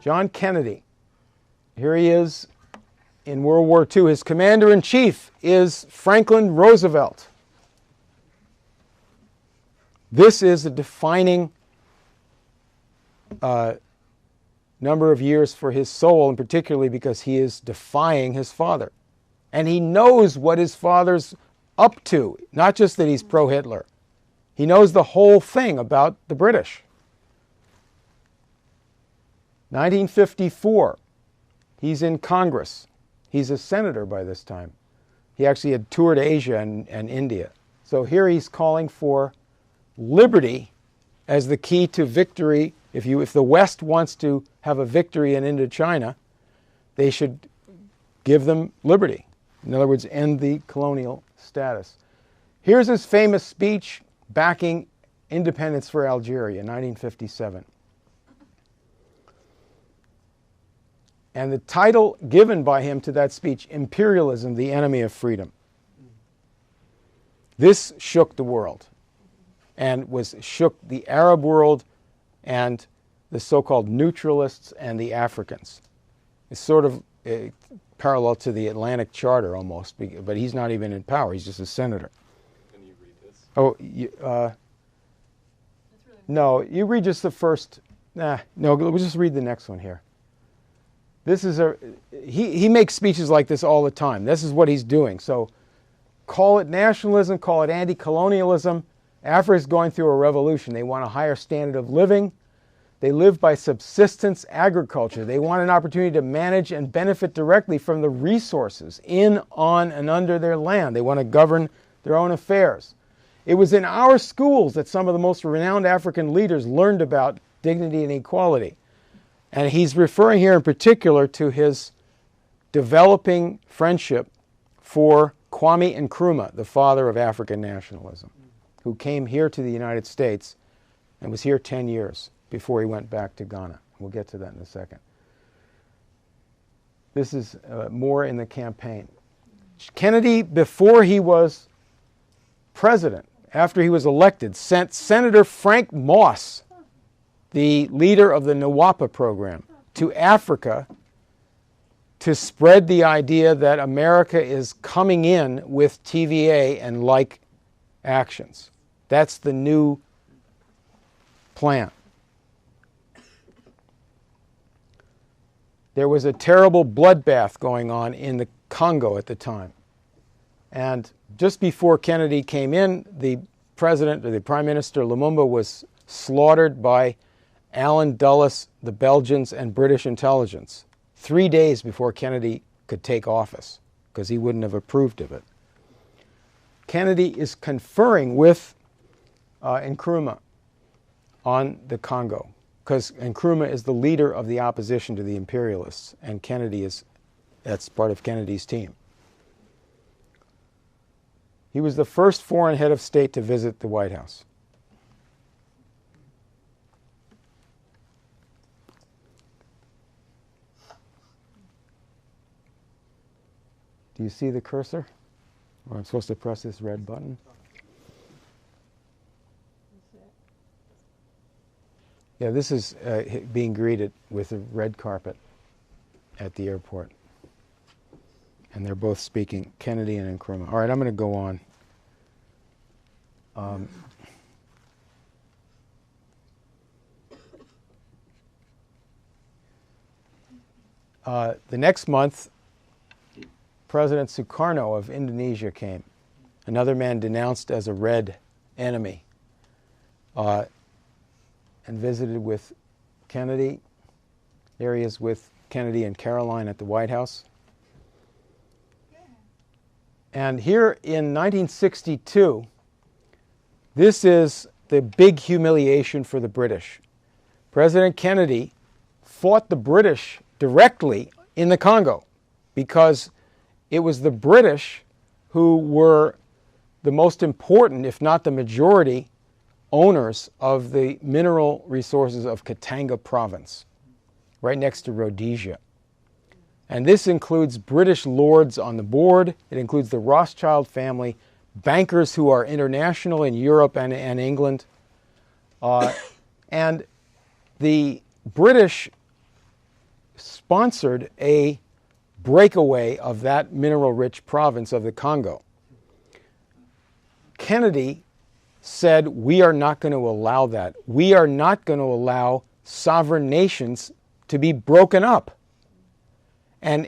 John Kennedy. Here he is in World War II. His commander-in-chief is Franklin Roosevelt. This is a defining number of years for his soul, and particularly because he is defying his father. And he knows what his father's up to, not just that he's pro-Hitler. He knows the whole thing about the British. 1954, he's in Congress. He's a senator by this time. He actually had toured Asia and India. So here he's calling for liberty as the key to victory. If the West wants to have a victory in Indochina, they should give them liberty. In other words, end the colonial status. Here's his famous speech backing independence for Algeria in 1957. And the title given by him to that speech, Imperialism, the Enemy of Freedom. This shook the world and shook the Arab world and the so-called neutralists and the Africans. It's sort of parallel to the Atlantic Charter almost, but he's not even in power. He's just a senator. Can you read this? Oh, no, you read just the first. No, we'll just read the next one here. This is he makes speeches like this all the time. This is what he's doing. So call it nationalism, call it anti-colonialism. Africa is going through a revolution. They want a higher standard of living. They live by subsistence agriculture. They want an opportunity to manage and benefit directly from the resources in, on, and under their land. They want to govern their own affairs. It was in our schools that some of the most renowned African leaders learned about dignity and equality. And he's referring here in particular to his developing friendship for Kwame Nkrumah, the father of African nationalism, who came here to the United States and was here 10 years before he went back to Ghana. We'll get to that in a second. This is more in the campaign. Kennedy, before he was president, after he was elected, sent Senator Frank Moss, the leader of the NWAPA program, to Africa to spread the idea that America is coming in with TVA and like actions. That's the new plan. There was a terrible bloodbath going on in the Congo at the time. And just before Kennedy came in, the president, or the prime minister, Lumumba, was slaughtered by Alan Dulles, the Belgians, and British intelligence 3 days before Kennedy could take office, because he wouldn't have approved of it. Kennedy is conferring with Nkrumah on the Congo, because Nkrumah is the leader of the opposition to the imperialists, and that's part of Kennedy's team. He was the first foreign head of state to visit the White House. Do you see the cursor? Or I'm supposed to press this red button? Yeah, this is being greeted with a red carpet at the airport. And they're both speaking, Kennedy and Nkrumah. All right, I'm going to go on. The next month, President Sukarno of Indonesia came, another man denounced as a red enemy, and visited with Kennedy. There he is with Kennedy and Caroline at the White House. And here in 1962, this is the big humiliation for the British. President Kennedy fought the British directly in the Congo because it was the British who were the most important, if not the majority, owners of the mineral resources of Katanga province, right next to Rhodesia. And this includes British lords on the board. It includes the Rothschild family, bankers who are international in Europe and England. And the British sponsored a breakaway of that mineral-rich province of the Congo. Kennedy said, we are not going to allow that. We are not going to allow sovereign nations to be broken up. And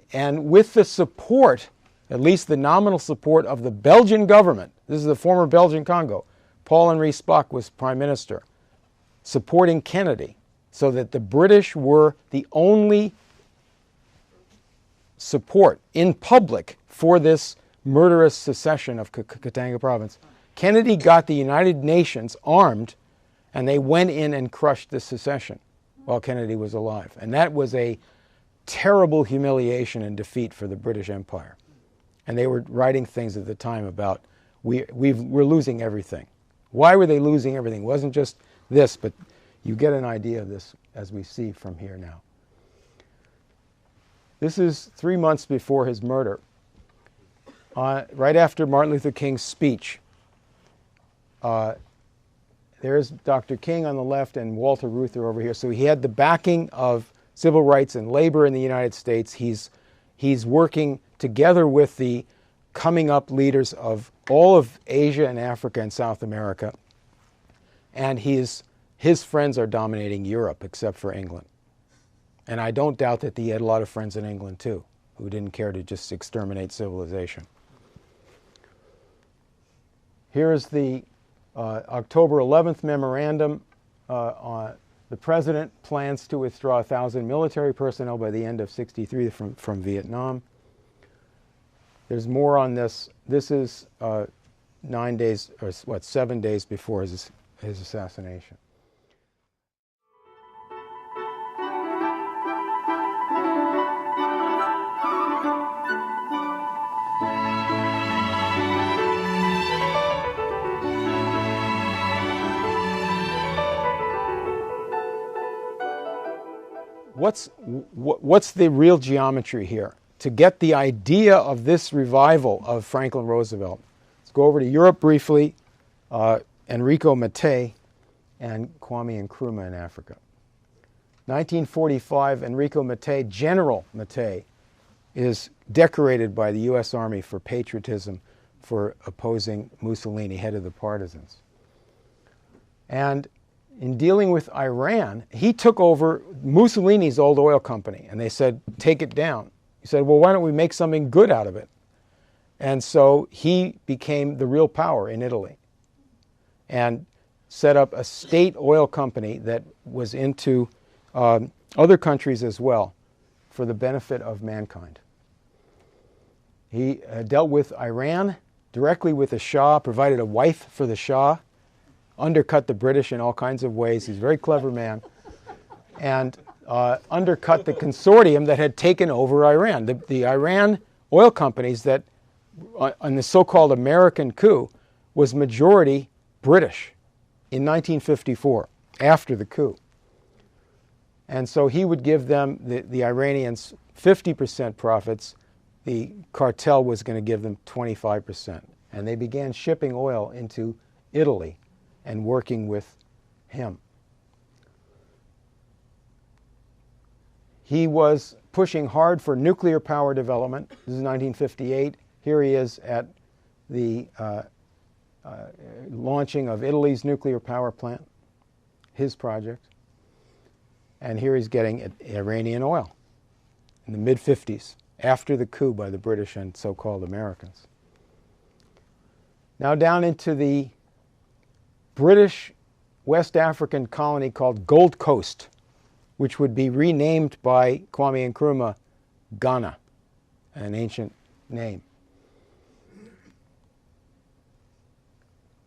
with the support, at least the nominal support of the Belgian government, this is the former Belgian Congo, Paul-Henri Spaak was prime minister, supporting Kennedy, so that the British were the only support in public for this murderous secession of Katanga province. Kennedy got the United Nations armed, and they went in and crushed the secession while Kennedy was alive. And that was a terrible humiliation and defeat for the British Empire. And they were writing things at the time about, we're losing everything. Why were they losing everything? It wasn't just this, but you get an idea of this as we see from here now. This is 3 months before his murder, right after Martin Luther King's speech. There's Dr. King on the left and Walter Reuther over here. So he had the backing of civil rights and labor in the United States. He's working together with the coming up leaders of all of Asia and Africa and South America. And his friends are dominating Europe, except for England. And I don't doubt that he had a lot of friends in England too, who didn't care to just exterminate civilization. Here's the October 11th memorandum. The president plans to withdraw 1,000 military personnel by the end of '63 from Vietnam. There's more on this. This is 9 days, or 7 days before his assassination. What's the real geometry here? To get the idea of this revival of Franklin Roosevelt, let's go over to Europe briefly. Enrico Mattei and Kwame Nkrumah in Africa. 1945, Enrico Mattei, General Mattei, is decorated by the U.S. Army for patriotism for opposing Mussolini, head of the partisans. And in dealing with Iran, he took over Mussolini's old oil company, and they said, take it down. He said, well, why don't we make something good out of it? And so he became the real power in Italy and set up a state oil company that was into other countries as well for the benefit of mankind. He dealt with Iran directly with the Shah, provided a wife for the Shah, undercut the British in all kinds of ways. He's a very clever man. And undercut the consortium that had taken over Iran. The Iran oil companies that, on the so-called American coup, was majority British in 1954, after the coup. And so he would give them, the Iranians, 50% profits. The cartel was going to give them 25%. And they began shipping oil into Italy and working with him. He was pushing hard for nuclear power development. This is 1958. Here he is at the launching of Italy's nuclear power plant, his project. And here he's getting Iranian oil in the mid-50s, after the coup by the British and so-called Americans. Now down into the British West African colony called Gold Coast, which would be renamed by Kwame Nkrumah Ghana, an ancient name.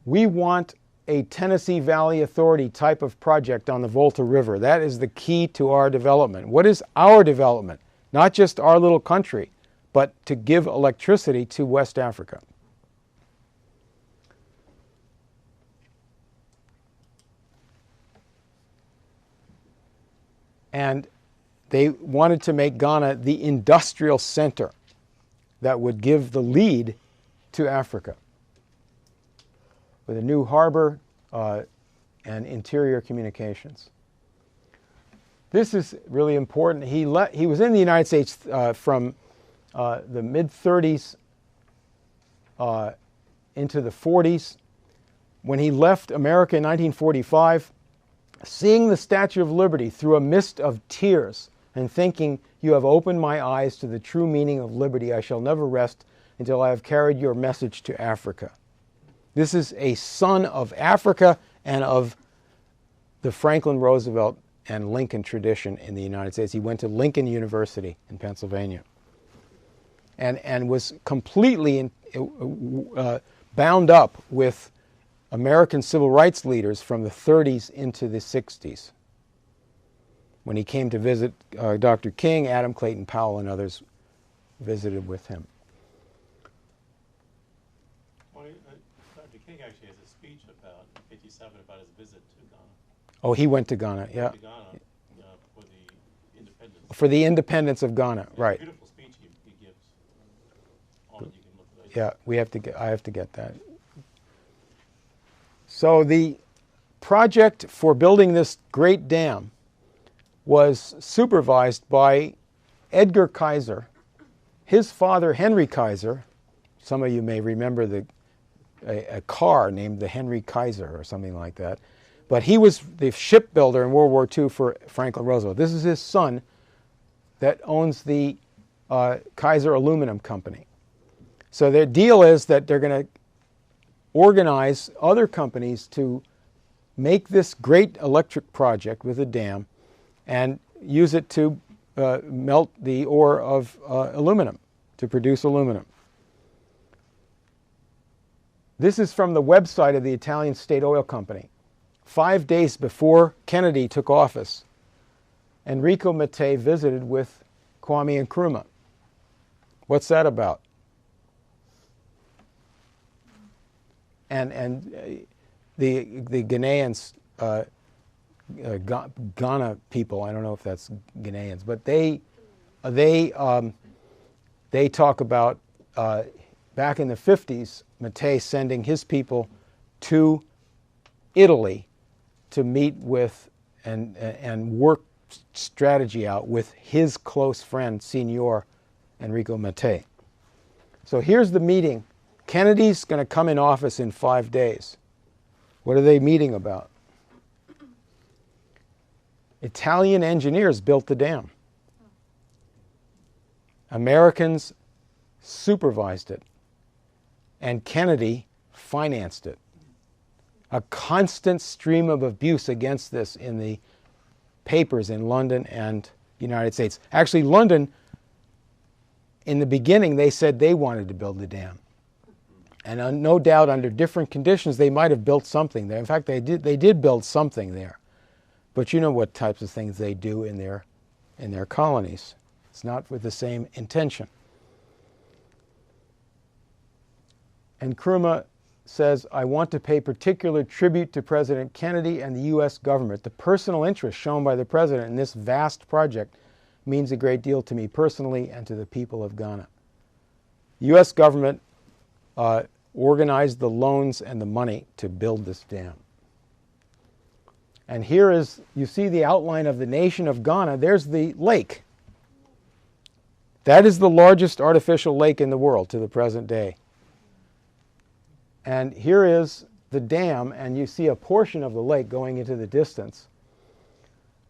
We want a Tennessee Valley Authority type of project on the Volta River. That is the key to our development. What is our development? Not just our little country, but to give electricity to West Africa. And they wanted to make Ghana the industrial center that would give the lead to Africa, with a new harbor and interior communications. This is really important. He was in the United States from the mid-30s into the 40s. When he left America in 1945, seeing the Statue of Liberty through a mist of tears and thinking, "You have opened my eyes to the true meaning of liberty. I shall never rest until I have carried your message to Africa." This is a son of Africa and of the Franklin Roosevelt and Lincoln tradition in the United States. He went to Lincoln University in Pennsylvania and was completely bound up with American civil rights leaders from the 30s into the 60s. When he came to visit Dr. King, Adam Clayton Powell and others visited with him. Well, Dr. King actually has a speech about 57 about his visit to Ghana. Oh, he went to Ghana, yeah. To Ghana for the independence. For the independence of Ghana, Yeah, right. Beautiful speech he gives. You can look at it. Yeah, I have to get that. So the project for building this great dam was supervised by Edgar Kaiser. His father, Henry Kaiser, some of you may remember a car named the Henry Kaiser or something like that, but he was the shipbuilder in World War II for Franklin Roosevelt. This is his son that owns the Kaiser Aluminum Company. So their deal is that they're going to organize other companies to make this great electric project with a dam and use it to melt the ore of aluminum, to produce aluminum. This is from the website of the Italian State Oil Company. 5 days before Kennedy took office, Enrico Mattei visited with Kwame Nkrumah. What's that about? And the Ghanaians, Ghana people, I don't know if that's Ghanaians, but they talk about back in the 50s, Mattei sending his people to Italy to meet with and work strategy out with his close friend, Signor Enrico Mattei. So here's the meeting. Kennedy's going to come in office in 5 days. What are they meeting about? Italian engineers built the dam. Americans supervised it. And Kennedy financed it. A constant stream of abuse against this in the papers in London and United States. Actually, London, in the beginning, they said they wanted to build the dam. And no doubt under different conditions, they might have built something there. In fact, they did build something there. But you know what types of things they do in their colonies. It's not with the same intention. And Nkrumah says, "I want to pay particular tribute to President Kennedy and the U.S. government. The personal interest shown by the President in this vast project means a great deal to me personally and to the people of Ghana." The U.S. government organized the loans and the money to build this dam. And here is, you see the outline of the nation of Ghana. There's the lake. That is the largest artificial lake in the world to the present day. And here is the dam, and you see a portion of the lake going into the distance.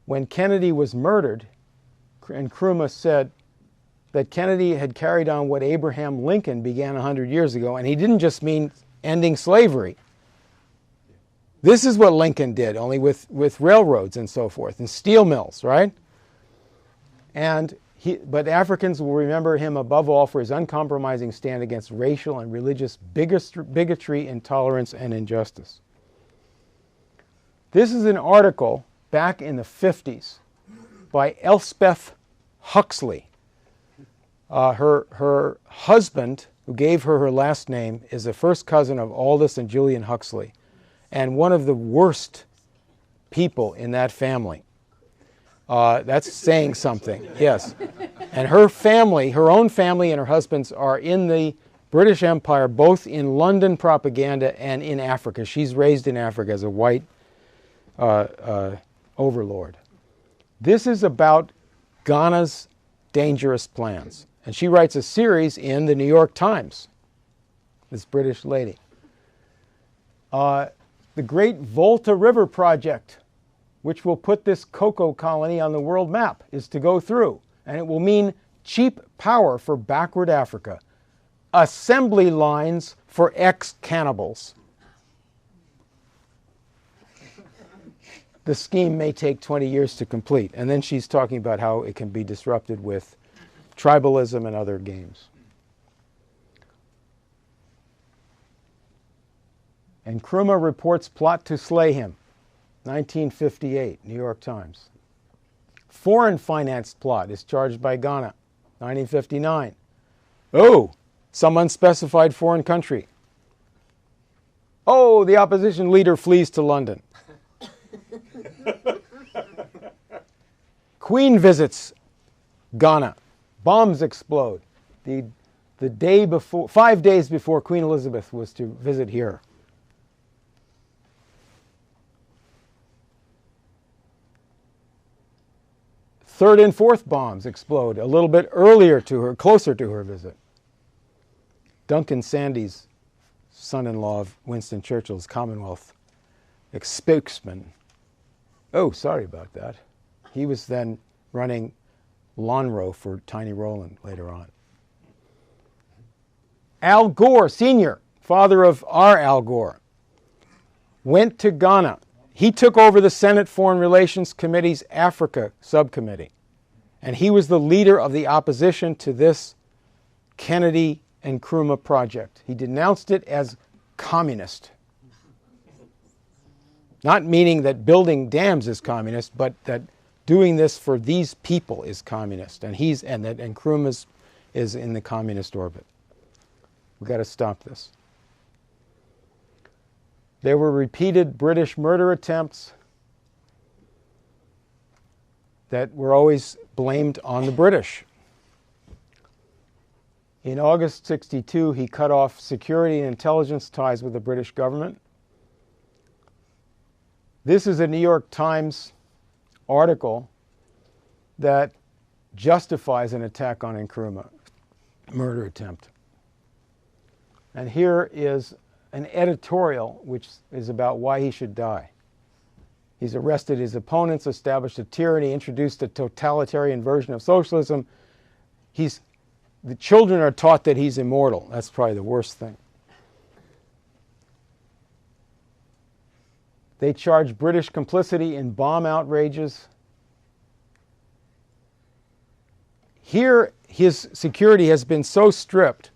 When Kennedy was murdered, Nkrumah said that Kennedy had carried on what Abraham Lincoln began 100 years ago, and he didn't just mean ending slavery. This is what Lincoln did, only with railroads and so forth, and steel mills, right? But Africans will remember him above all for his uncompromising stand against racial and religious bigotry, intolerance, and injustice. This is an article back in the 50s by Elspeth Huxley. Her husband, who gave her last name, is the first cousin of Aldous and Julian Huxley, and one of the worst people in that family. That's saying something, yes. And her family, her own family and her husband's, are in the British Empire, both in London propaganda and in Africa. She's raised in Africa as a white overlord. This is about Ghana's dangerous plans. And she writes a series in the New York Times, this British lady. The Great Volta River Project, which will put this cocoa colony on the world map, is to go through. And it will mean cheap power for backward Africa. Assembly lines for ex-cannibals. The scheme may take 20 years to complete. And then she's talking about how it can be disrupted with tribalism and other games. Nkrumah reports plot to slay him. 1958, New York Times. Foreign financed plot is charged by Ghana. 1959. Oh, some unspecified foreign country. Oh, the opposition leader flees to London. Queen visits Ghana. Bombs explode. The day before, 5 days before Queen Elizabeth was to visit here. Third and fourth bombs explode a little bit earlier to her, closer to her visit. Duncan Sandys, son-in-law of Winston Churchill's Commonwealth spokesman. Oh, sorry about that. He was then running Lonhro for Tiny Roland later on. Al Gore, Sr., father of our Al Gore, went to Ghana. He took over the Senate Foreign Relations Committee's Africa subcommittee, and he was the leader of the opposition to this Kennedy and Nkrumah project. He denounced it as communist. Not meaning that building dams is communist, but that doing this for these people is communist, and that Nkrumah is in the communist orbit. We've got to stop this. There were repeated British murder attempts that were always blamed on the British. In August '62, he cut off security and intelligence ties with the British government. This is a New York Times article that justifies an attack on Nkrumah, murder attempt. And here is an editorial which is about why he should die. He's arrested his opponents, established a tyranny, introduced a totalitarian version of socialism. The children are taught that he's immortal. That's probably the worst thing. They charge British complicity in bomb outrages. Here, his security has been so stripped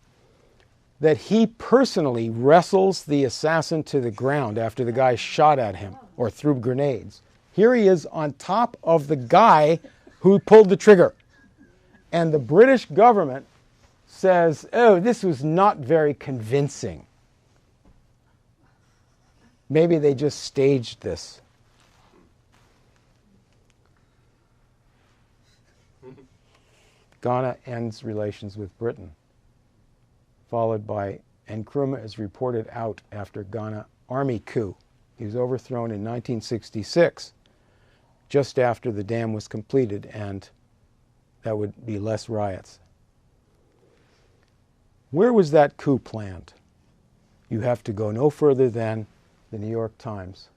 that he personally wrestles the assassin to the ground after the guy shot at him or threw grenades. Here he is on top of the guy who pulled the trigger. And the British government says, oh, this was not very convincing. Maybe they just staged this. Ghana ends relations with Britain, followed by Nkrumah is reported out after Ghana army coup. He was overthrown in 1966, just after the dam was completed, and that would be less riots. Where was that coup planned? You have to go no further than the New York Times.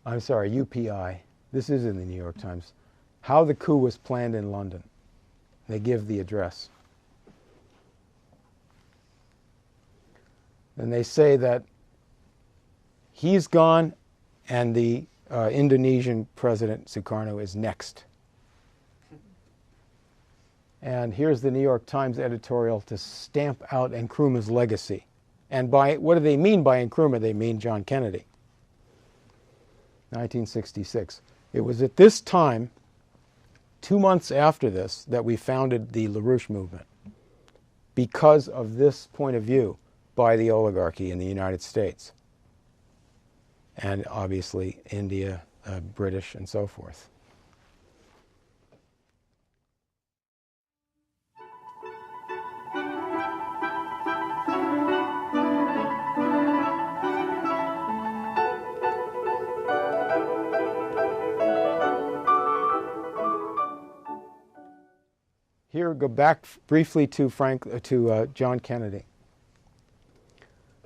I'm sorry, UPI. This is in the New York Times. How the coup was planned in London. They give the address. And they say that he's gone and the Indonesian President Sukarno is next. And here's the New York Times editorial to stamp out Nkrumah's legacy. And by what do they mean by Nkrumah? They mean John Kennedy. 1966. It was at this time, 2 months after this, that we founded the LaRouche movement, because of this point of view by the oligarchy in the United States, and obviously India, British, and so forth. Here, go back briefly to John Kennedy.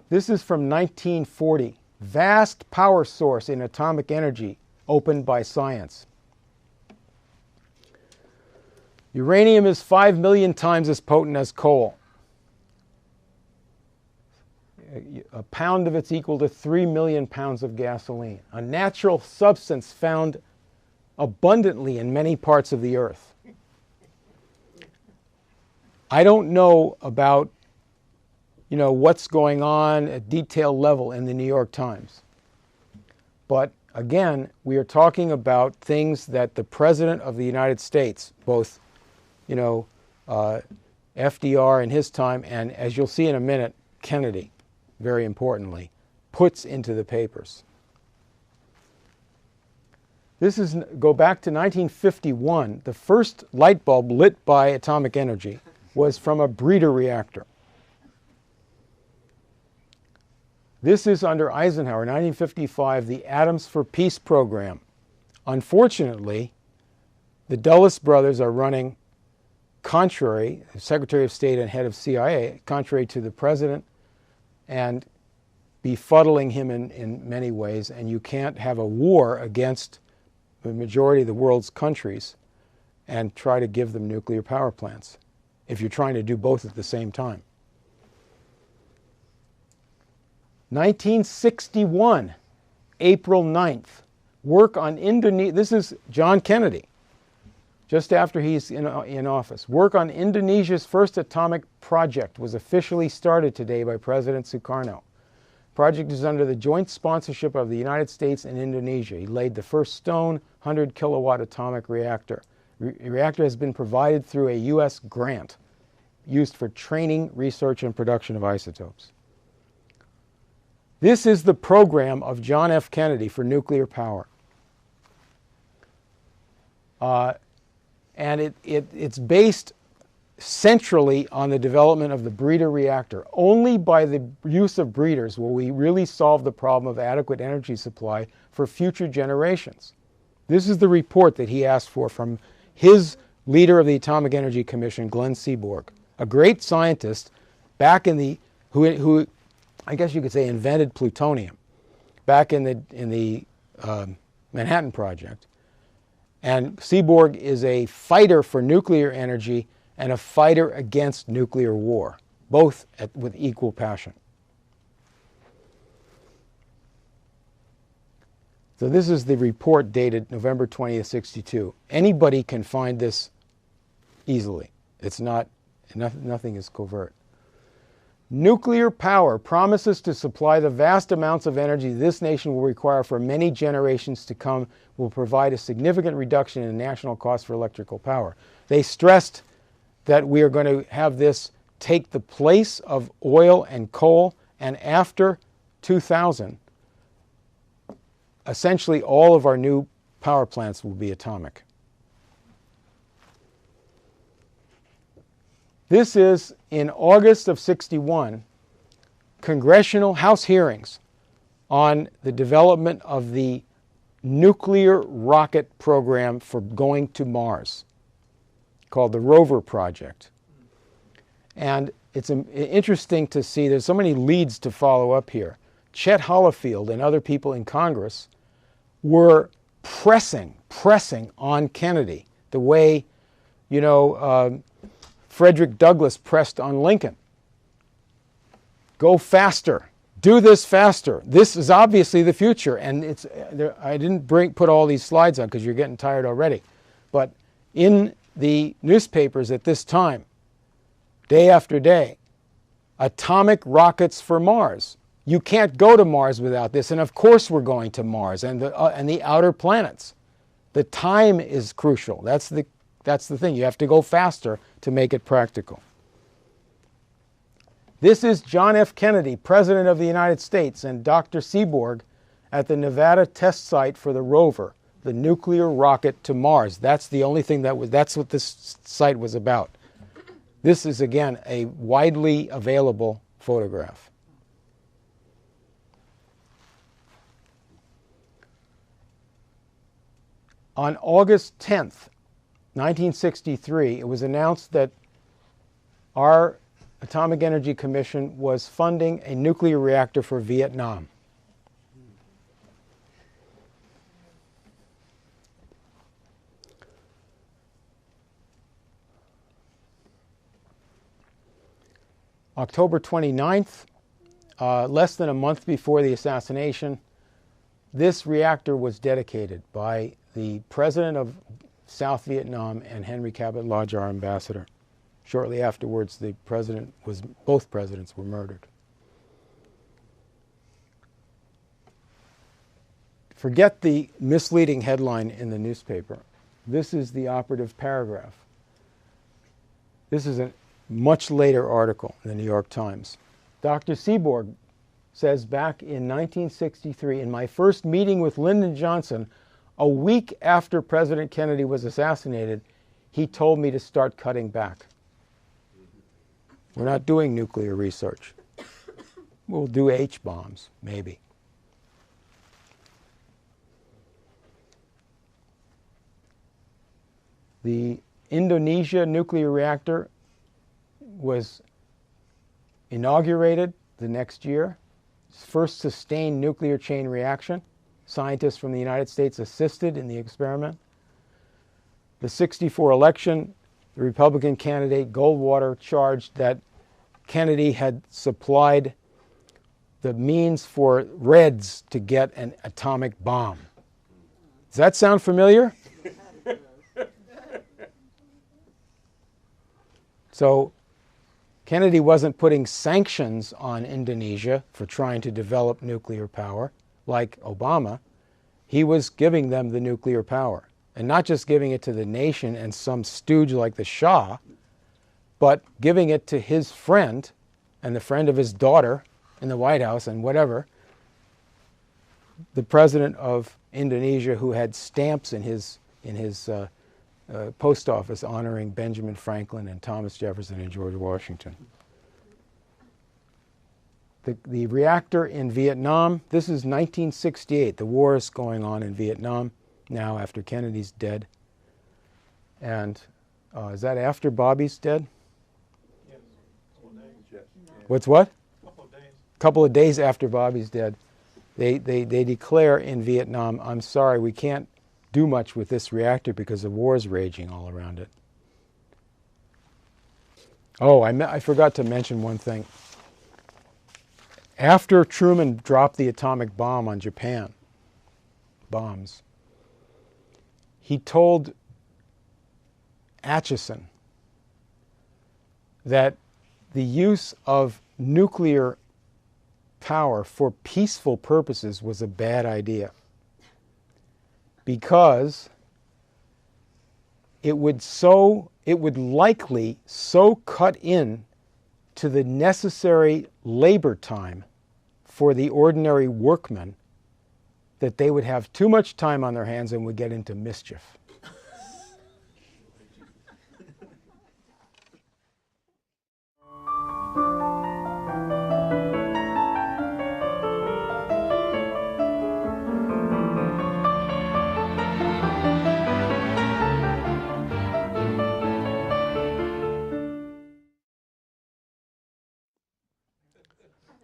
This is from 1940. Vast power source in atomic energy opened by science. Uranium is 5 million times as potent as coal. A pound of it's equal to 3 million pounds of gasoline. A natural substance found abundantly in many parts of the earth. I don't know about, what's going on at detail level in the New York Times. But again, we are talking about things that the President of the United States, both, FDR in his time, and as you'll see in a minute, Kennedy, very importantly, puts into the papers. Go back to 1951. The first light bulb lit by atomic energy was from a breeder reactor. This is under Eisenhower, 1955, the Atoms for Peace program. Unfortunately, the Dulles brothers are running contrary, Secretary of State and head of CIA, contrary to the president, and befuddling him in many ways, and you can't have a war against the majority of the world's countries and try to give them nuclear power plants if you're trying to do both at the same time. 1961, April 9th, work on Indonesia. This is John Kennedy, just after he's in office. Work on Indonesia's first atomic project was officially started today by President Sukarno. Project is under the joint sponsorship of the United States and Indonesia. He laid the first stone, 100-kilowatt atomic reactor. The reactor has been provided through a U.S. grant used for training, research, and production of isotopes. This is the program of John F. Kennedy for nuclear power. And it's based centrally on the development of the breeder reactor. Only by the use of breeders will we really solve the problem of adequate energy supply for future generations. This is the report that he asked for from his leader of the Atomic Energy Commission, Glenn Seaborg, a great scientist back in the who I guess you could say invented plutonium back in the Manhattan Project. And Seaborg is a fighter for nuclear energy and a fighter against nuclear war, both with equal passion. So this is the report dated November 20th, 62. Anybody can find this easily. It's not, nothing is covert. Nuclear power promises to supply the vast amounts of energy this nation will require for many generations to come, will provide a significant reduction in national cost for electrical power. They stressed that we are going to have this take the place of oil and coal, and after 2000, essentially all of our new power plants will be atomic. This is, in August of 61, congressional House hearings on the development of the nuclear rocket program for going to Mars, called the Rover Project. And it's interesting to see, there's so many leads to follow up here. Chet Hollifield and other people in Congress were pressing on Kennedy the way, Frederick Douglass pressed on Lincoln. Go faster. Do this faster. This is obviously the future. And I didn't put all these slides on because you're getting tired already. But in the newspapers at this time, day after day, atomic rockets for Mars. You can't go to Mars without this. And of course we're going to Mars and the outer planets. The time is crucial. That's the thing. You have to go faster to make it practical. This is John F. Kennedy, President of the United States, and Dr. Seaborg at the Nevada test site for the rover, the nuclear rocket to Mars. That's the only thing that's what this site was about. This is, again, a widely available photograph. On August 10th, 1963, it was announced that our Atomic Energy Commission was funding a nuclear reactor for Vietnam. October 29th, less than a month before the assassination, this reactor was dedicated by the president of South Vietnam and Henry Cabot Lodge, our ambassador. Shortly afterwards, both presidents were murdered. Forget the misleading headline in the newspaper. This is the operative paragraph. This is a much later article in the New York Times. Dr. Seaborg says, back in 1963, in my first meeting with Lyndon Johnson, a week after President Kennedy was assassinated, he told me to start cutting back. We're not doing nuclear research. We'll do H-bombs, maybe. The Indonesia nuclear reactor was inaugurated the next year. First sustained nuclear chain reaction. Scientists from the United States assisted in the experiment. The '64 election, the Republican candidate Goldwater charged that Kennedy had supplied the means for Reds to get an atomic bomb. Does that sound familiar? So Kennedy wasn't putting sanctions on Indonesia for trying to develop nuclear power like Obama. He was giving them the nuclear power. And not just giving it to the nation and some stooge like the Shah, but giving it to his friend and the friend of his daughter in the White House and whatever, the president of Indonesia, who had stamps in his post office honoring Benjamin Franklin and Thomas Jefferson and George Washington. The reactor in Vietnam, this is 1968. The war is going on in Vietnam now after Kennedy's dead. And is that after Bobby's dead? Yes. Couple of days. What's what? Couple of days. Couple of days after Bobby's dead. They declare in Vietnam, I'm sorry, we can't do much with this reactor because the war is raging all around it. Oh, I forgot to mention one thing. After Truman dropped the atomic bomb on Japan, he told Acheson that the use of nuclear power for peaceful purposes was a bad idea because it would likely so cut in to the necessary labor time for the ordinary workman that they would have too much time on their hands and would get into mischief.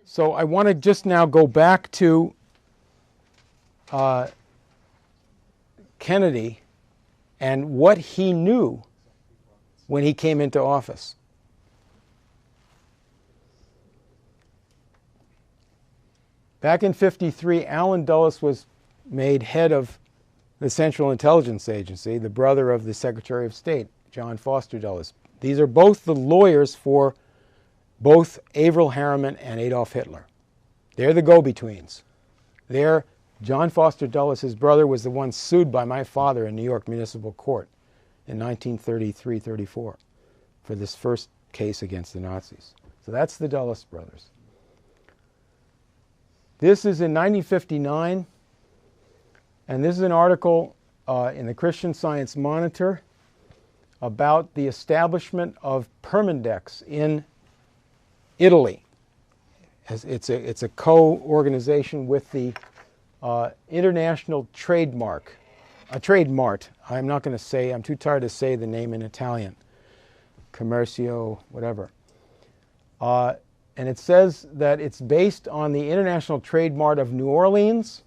So I want to just now go back to Kennedy and what he knew when he came into office. Back in '53, Allen Dulles was made head of the Central Intelligence Agency, the brother of the Secretary of State, John Foster Dulles. These are both the lawyers for both Averell Harriman and Adolf Hitler. They're the go-betweens. John Foster Dulles, his brother, was the one sued by my father in New York Municipal Court in 1933-34 for this first case against the Nazis. So that's the Dulles brothers. This is in 1959, and this is an article in the Christian Science Monitor about the establishment of Permindex in Italy. It's a co-organization with the International Trademark a trade mart. I'm not going to say, I'm too tired to say the name in Italian. Commercio, whatever. And it says that it's based on the International Trade Mart of New Orleans,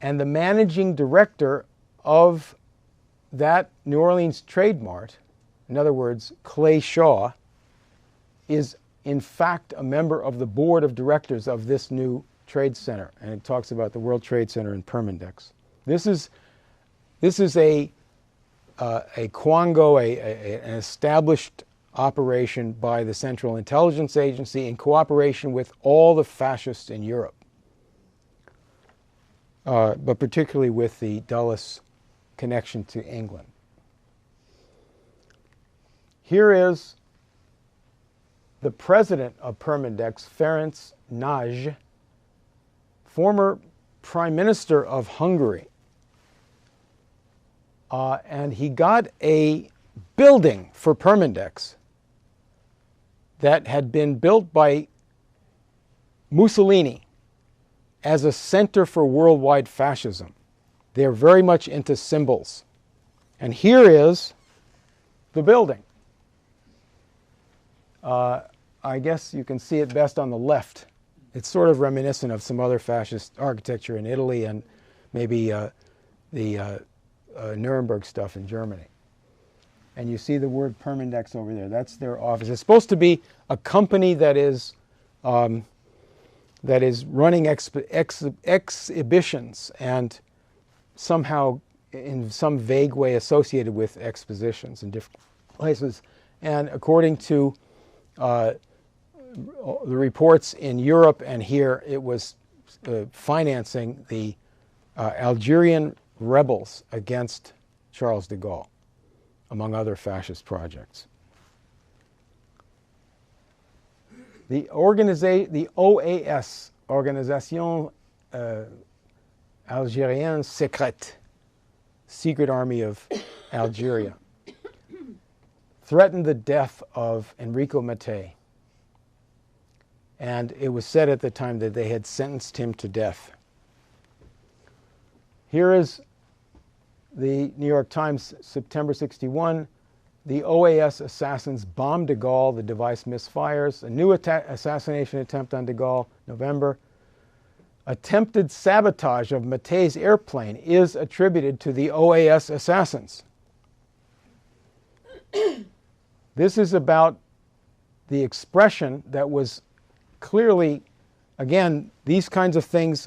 and the managing director of that New Orleans Trade Mart, in other words, Clay Shaw, is in fact a member of the board of directors of this new trade center. And it talks about the World Trade Center in Permindex. This is a quango, an established operation by the Central Intelligence Agency in cooperation with all the fascists in Europe, but particularly with the Dulles connection to England. Here is the president of Permindex, Ferenc Nagy, former prime minister of Hungary. And he got a building for Permindex that had been built by Mussolini as a center for worldwide fascism. They're very much into symbols. And here is the building. I guess you can see it best on the left. It's sort of reminiscent of some other fascist architecture in Italy and maybe the Nuremberg stuff in Germany. And you see the word Permindex over there. That's their office. It's supposed to be a company that is running exhibitions and somehow in some vague way associated with expositions in different places. And according to the reports in Europe and here, it was financing the Algerian rebels against Charles de Gaulle, among other fascist projects. The OAS, Organisation Algérienne Secrète, Secret Army of Algeria, threatened the death of Enrico Mattei. And it was said at the time that they had sentenced him to death. Here is the New York Times, September 61. The OAS assassins bombed de Gaulle. The device misfires. A new assassination attempt on de Gaulle, November. Attempted sabotage of Mattei's airplane is attributed to the OAS assassins. This is about the expression that was clearly, again, these kinds of things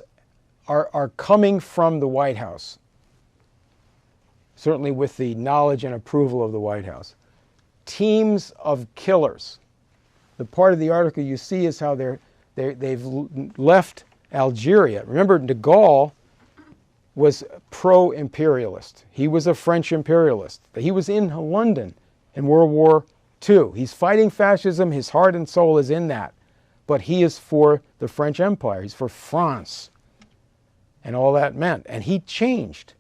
are coming from the White House, certainly with the knowledge and approval of the White House. Teams of killers. The part of the article you see is how they've left Algeria. Remember, de Gaulle was pro-imperialist. He was a French imperialist. He was in London in World War II. He's fighting fascism. His heart and soul is in that. But he is for the French Empire. He's for France and all that meant. And he changed.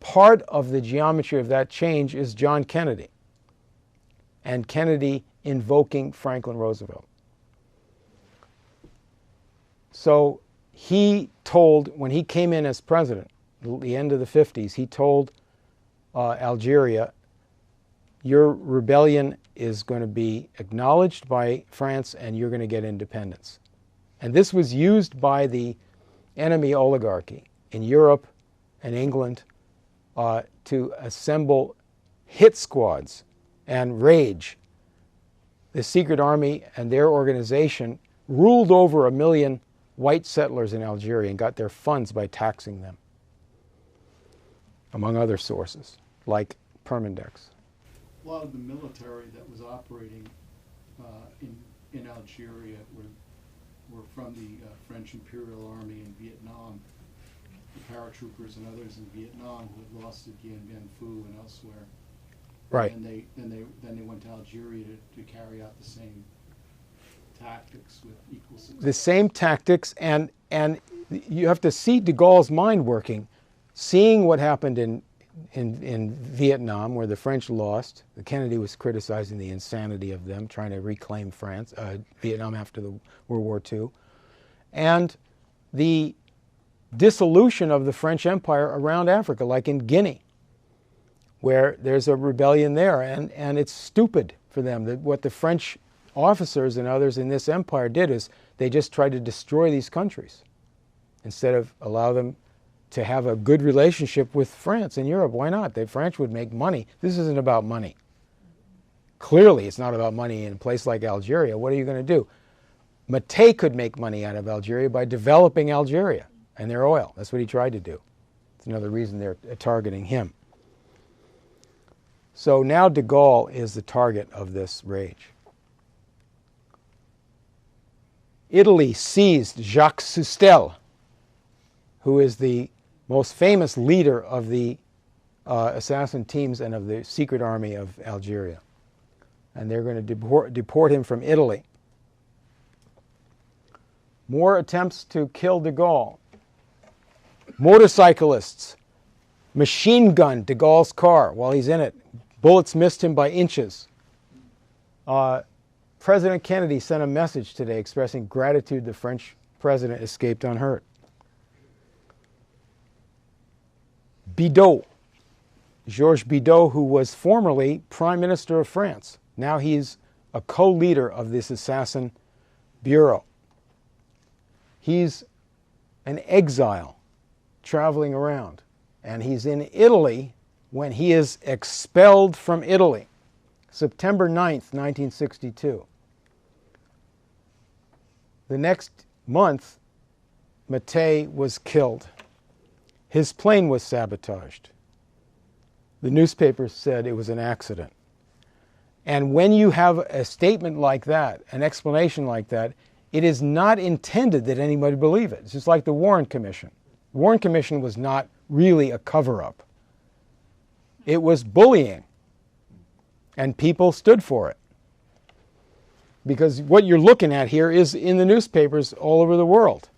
Part of the geometry of that change is John Kennedy, and Kennedy invoking Franklin Roosevelt. So he told, when he came in as president, at the end of the 50s, he told Algeria, your rebellion is going to be acknowledged by France and you're going to get independence. And this was used by the enemy oligarchy in Europe and England to assemble hit squads and rage. The secret army and their organization ruled over 1 million white settlers in Algeria and got their funds by taxing them, among other sources, like Permindex. A lot of the military that was operating in Algeria were from the French Imperial Army in Vietnam, the paratroopers and others in Vietnam who had lost at Dien Bien Phu and elsewhere. Right. And then they went to Algeria to carry out the same tactics with equal success. The same tactics, and you have to see de Gaulle's mind working, seeing what happened in Vietnam, where the French lost. Kennedy was criticizing the insanity of them trying to reclaim Vietnam after the World War II, and the dissolution of the French Empire around Africa, like in Guinea, where there's a rebellion there, and it's stupid for them. That what the French officers and others in this empire did is they just tried to destroy these countries instead of allow them to have a good relationship with France and Europe. Why not? The French would make money. This isn't about money. Clearly, it's not about money in a place like Algeria. What are you going to do? Mattei could make money out of Algeria by developing Algeria and their oil. That's what he tried to do. It's another reason they're targeting him. So now de Gaulle is the target of this rage. Italy seized Jacques Soustelle, who is the most famous leader of the assassin teams and of the secret army of Algeria. And they're going to deport him from Italy. More attempts to kill de Gaulle. Motorcyclists machine gunned de Gaulle's car while he's in it. Bullets missed him by inches. President Kennedy sent a message today expressing gratitude the French president escaped unhurt. Bidault, Georges Bidault, who was formerly Prime Minister of France. Now he's a co-leader of this assassin bureau. He's an exile traveling around, and he's in Italy when he is expelled from Italy, September 9th, 1962. The next month, Mattei was killed. His plane was sabotaged. The newspapers said it was an accident. And when you have a statement like that, an explanation like that, it is not intended that anybody believe it. It's just like the Warren Commission. The Warren Commission was not really a cover-up. It was bullying, and people stood for it. Because what you're looking at here is in the newspapers all over the world.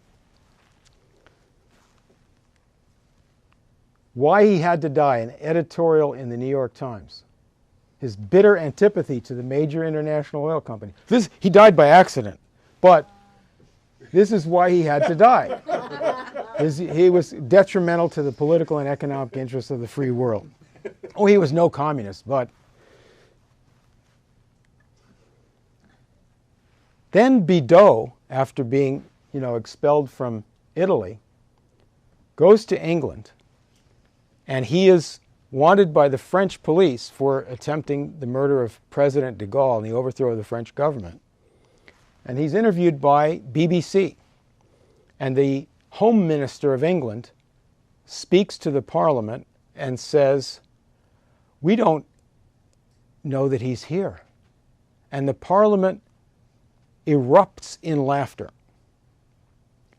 Why he had to die, an editorial in the New York Times. His bitter antipathy to the major international oil company. He died by accident, but this is why he had to die. He was detrimental to the political and economic interests of the free world. Oh, he was no communist, but then Bidault, after being, expelled from Italy, goes to England, and he is wanted by the French police for attempting the murder of President de Gaulle and the overthrow of the French government. And he's interviewed by BBC. And the Home Minister of England speaks to the Parliament and says, "We don't know that he's here." And the Parliament erupts in laughter.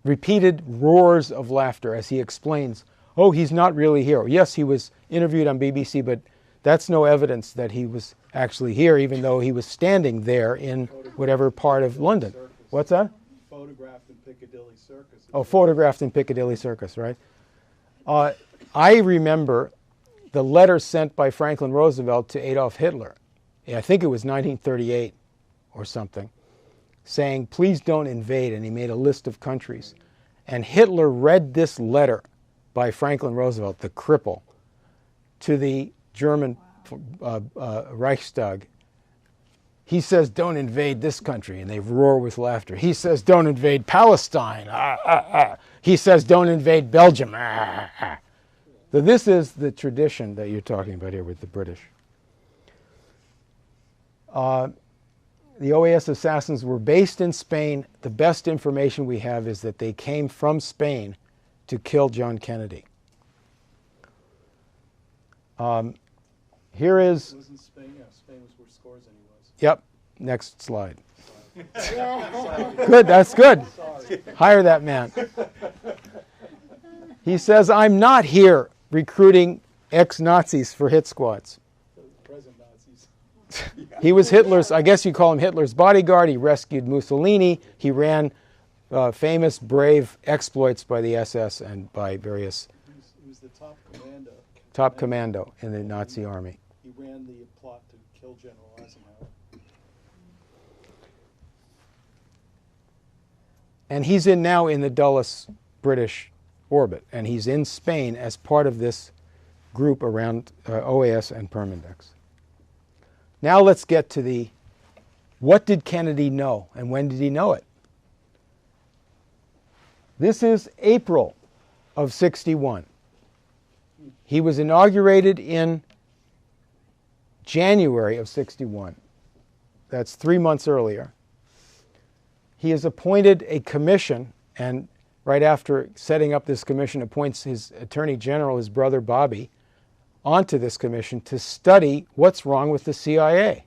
Repeated roars of laughter as he explains, "Oh, he's not really here. Yes, he was interviewed on BBC, but that's no evidence that he was actually here, even though he was standing there in whatever part of London." What's that? Photographed in Piccadilly Circus. Oh, photographed in Piccadilly Circus, right? I remember the letter sent by Franklin Roosevelt to Adolf Hitler. I think it was 1938 or something, saying, "Please don't invade," and he made a list of countries. And Hitler read this letter by Franklin Roosevelt, the cripple, to the German Reichstag. He says, "Don't invade this country," and they roar with laughter. He says, "Don't invade Palestine." He says, "Don't invade Belgium." So this is the tradition that you're talking about here with the British. The OAS assassins were based in Spain. The best information we have is that they came from Spain to kill John Kennedy. Here is... It was in Spain? Yeah, Spain was where Scorzeny was. Yep. Next slide. Good, that's good. Sorry. Hire that man. He says, "I'm not here recruiting ex-Nazis for hit squads." Present Nazis. He was Hitler's, I guess you call him Hitler's bodyguard. He rescued Mussolini. He ran famous, brave exploits by the SS and by various... He was the top commando. Top commando in the Nazi army. He ran the plot to kill General Eisenhower. And he's now in the Dulles British orbit, and he's in Spain as part of this group around OAS and Permindex. Now let's get to what did Kennedy know, and when did he know it? This is April of '61. He was inaugurated in January of '61. That's 3 months earlier. He has appointed a commission, and right after setting up this commission, appoints his Attorney General, his brother Bobby, onto this commission to study what's wrong with the CIA.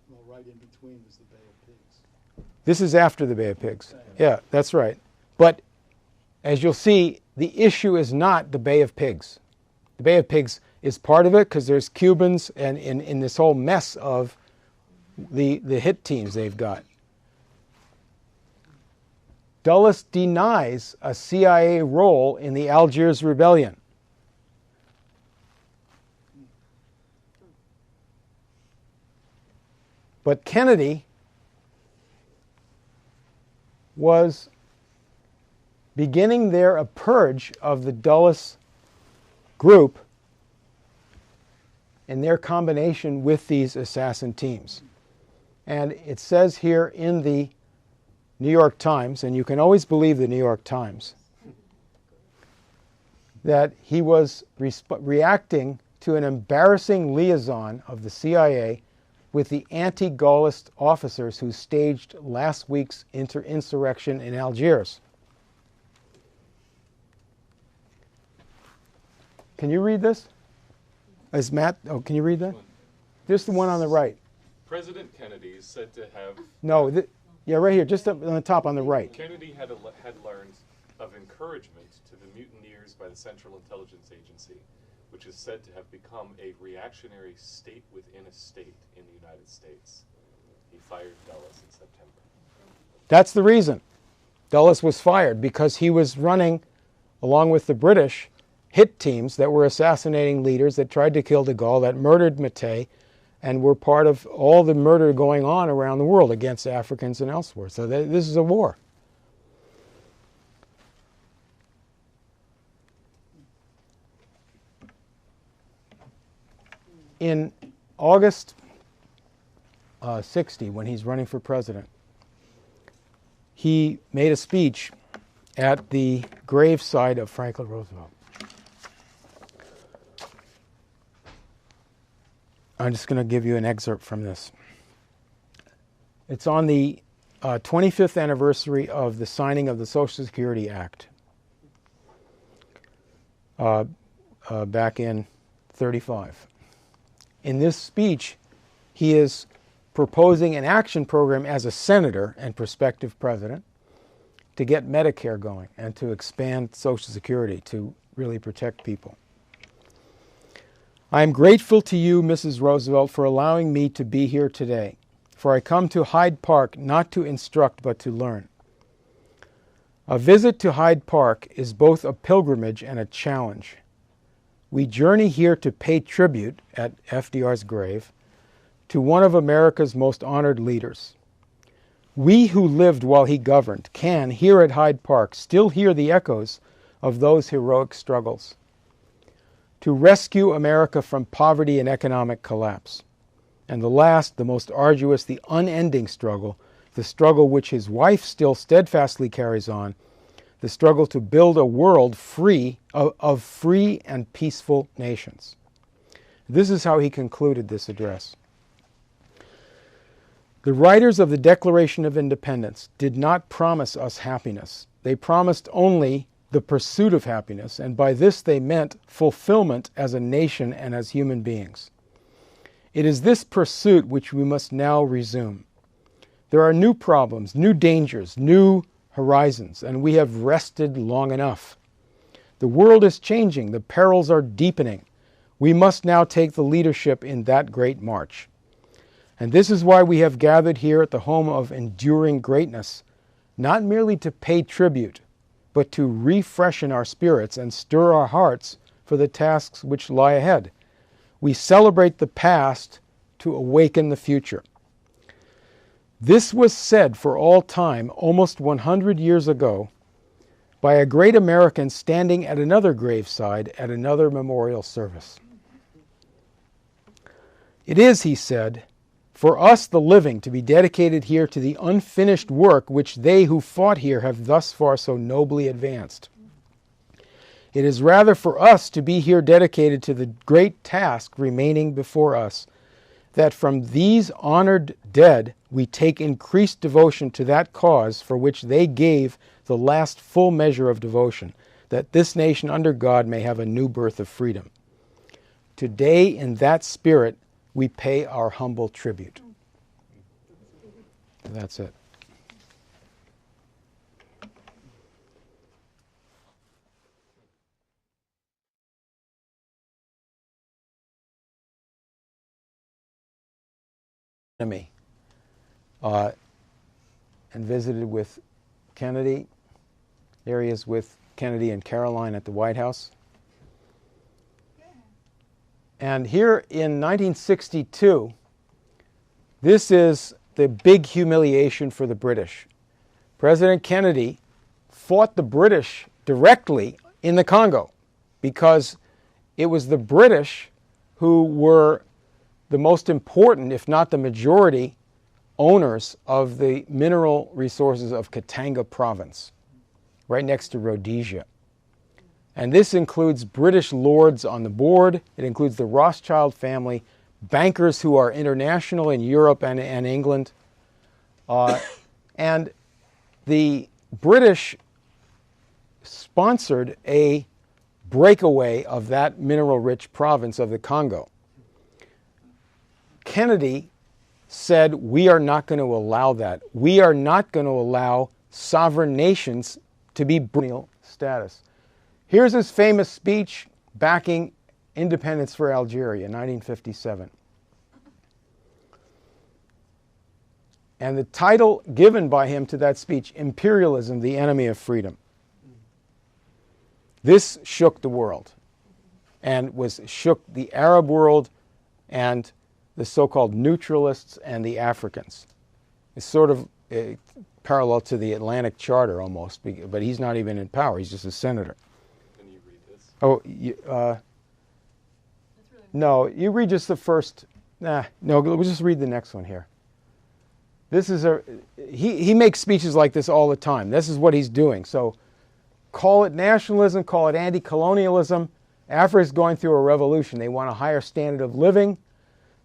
Well, right in between is the Bay of Pigs. This is after the Bay of Pigs. Yeah, that's right. But as you'll see, the issue is not the Bay of Pigs. The Bay of Pigs is part of it because there's Cubans and in this whole mess of the hit teams they've got. Dulles denies a CIA role in the Algiers Rebellion. But Kennedy was beginning there a purge of the Dulles group and their combination with these assassin teams. And it says here in the New York Times, and you can always believe the New York Times, that he was reacting to an embarrassing liaison of the CIA with the anti-Gaullist officers who staged last week's insurrection in Algiers. Can you read this? Can you read that? Just the one on the right. President Kennedy is said to have... No, yeah, right here, just up on the top on the right. Kennedy had learned of encouragement to the mutineers by the Central Intelligence Agency, which is said to have become a reactionary state within a state in the United States. He fired Dulles in September. That's the reason. Dulles was fired because he was running, along with the British, hit teams that were assassinating leaders that tried to kill de Gaulle, that murdered Mattei, and were part of all the murder going on around the world against Africans and elsewhere. So this is a war. In August 60, when he's running for president, he made a speech at the graveside of Franklin Roosevelt. I'm just going to give you an excerpt from this. It's on the 25th anniversary of the signing of the Social Security Act back in '35. In this speech, he is proposing an action program as a senator and prospective president to get Medicare going and to expand Social Security to really protect people. I am grateful to you, Mrs. Roosevelt, for allowing me to be here today, for I come to Hyde Park not to instruct but to learn. A visit to Hyde Park is both a pilgrimage and a challenge. We journey here to pay tribute at FDR's grave to one of America's most honored leaders. We who lived while he governed can, here at Hyde Park, still hear the echoes of those heroic struggles. To rescue America from poverty and economic collapse. And the last, the most arduous, the unending struggle, the struggle which his wife still steadfastly carries on, the struggle to build a world free of free and peaceful nations. This is how he concluded this address. The writers of the Declaration of Independence did not promise us happiness. They promised only the pursuit of happiness, and by this they meant fulfillment as a nation and as human beings. It is this pursuit which we must now resume. There are new problems, new dangers, new horizons, and we have rested long enough. The world is changing, the perils are deepening. We must now take the leadership in that great march. And this is why we have gathered here at the home of enduring greatness, not merely to pay tribute, but to refreshen our spirits and stir our hearts for the tasks which lie ahead. We celebrate the past to awaken the future. This was said for all time almost 100 years ago by a great American standing at another graveside at another memorial service. It is, he said, for us the living to be dedicated here to the unfinished work which they who fought here have thus far so nobly advanced. It is rather for us to be here dedicated to the great task remaining before us, that from these honored dead we take increased devotion to that cause for which they gave the last full measure of devotion, that this nation under God may have a new birth of freedom. Today, in that spirit, we pay our humble tribute. That's it. Me, and visited with Kennedy. There he is with Kennedy and Caroline at the White House. And here in 1962, this is the big humiliation for the British. President Kennedy fought the British directly in the Congo because it was the British who were the most important, if not the majority, owners of the mineral resources of Katanga province, right next to Rhodesia. And this includes British lords on the board. It includes the Rothschild family, bankers who are international in Europe and England. And the British sponsored a breakaway of that mineral-rich province of the Congo. Kennedy said, we are not going to allow that. We are not going to allow sovereign nations to be colonial status. Here's his famous speech backing independence for Algeria in 1957. And the title given by him to that speech, Imperialism, the Enemy of Freedom. This shook the world and shook the Arab world and the so-called neutralists and the Africans. It's sort of parallel to the Atlantic Charter almost, but he's not even in power. He's just a senator. Can you read this? Oh, no, you read just the first. No, we'll just read the next one here. This is he makes speeches like this all the time. This is what he's doing. So call it nationalism, call it anti-colonialism. Africa is going through a revolution. They want a higher standard of living.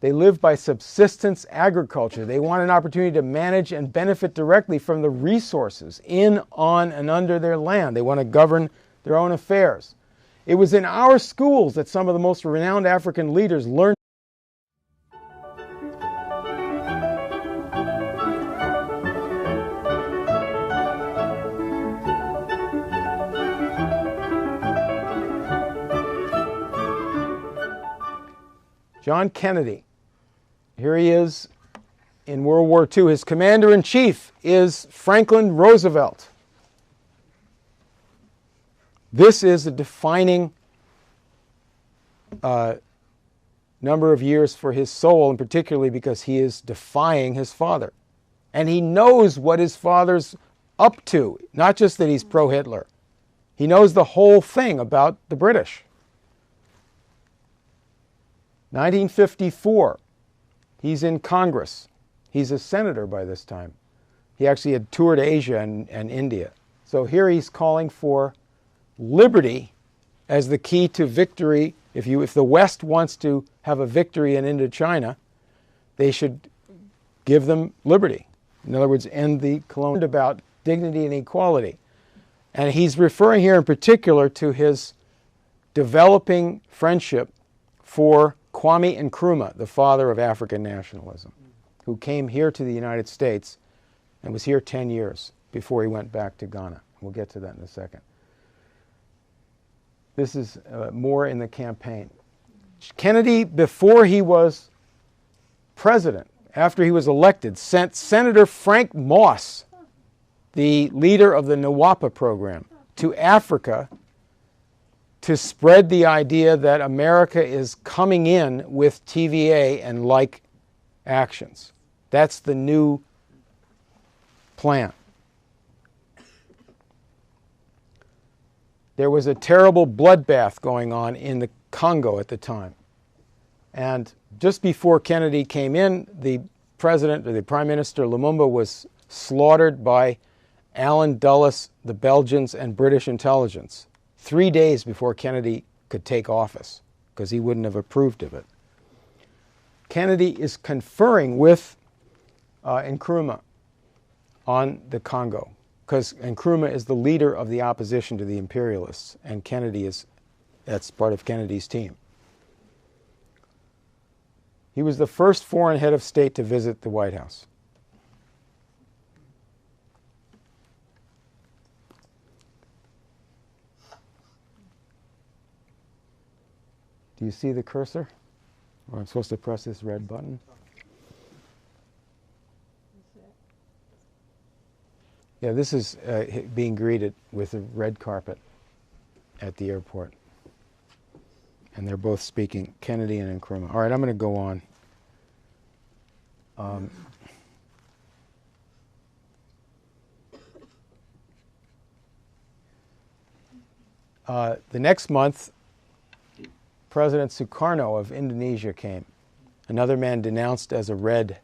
They live by subsistence agriculture. They want an opportunity to manage and benefit directly from the resources in, on, and under their land. They want to govern their own affairs. It was in our schools that some of the most renowned African leaders learned. John Kennedy. Here he is in World War II. His commander-in-chief is Franklin Roosevelt. This is a defining number of years for his soul, and particularly because he is defying his father. And he knows what his father's up to, not just that he's pro-Hitler. He knows the whole thing about the British. 1954. He's in Congress. He's a senator by this time. He actually had toured Asia and India. So here he's calling for liberty as the key to victory. If the West wants to have a victory in Indochina, they should give them liberty. In other words, end the colonial about dignity and equality. And he's referring here in particular to his developing friendship for Kwame Nkrumah, the father of African nationalism, who came here to the United States and was here 10 years before he went back to Ghana. We'll get to that in a second. This is more in the campaign. Kennedy, before he was president, after he was elected, sent Senator Frank Moss, the leader of the NWAPA program, to Africa to spread the idea that America is coming in with TVA and like actions. That's the new plan. there was a terrible bloodbath going on in the Congo at the time. And just before Kennedy came in, the president, or the Prime Minister Lumumba, was slaughtered by Allen Dulles, the Belgians, and British intelligence 3 days before Kennedy could take office, because he wouldn't have approved of it. Kennedy is conferring with Nkrumah on the Congo, because Nkrumah is the leader of the opposition to the imperialists, and that's part of Kennedy's team. He was the first foreign head of state to visit the White House. Do you see the cursor? Or I'm supposed to press this red button? Yeah, this is being greeted with a red carpet at the airport. And they're both speaking, Kennedy and Nkrumah. All right, I'm going to go on. The next month, President Sukarno of Indonesia came, another man denounced as a red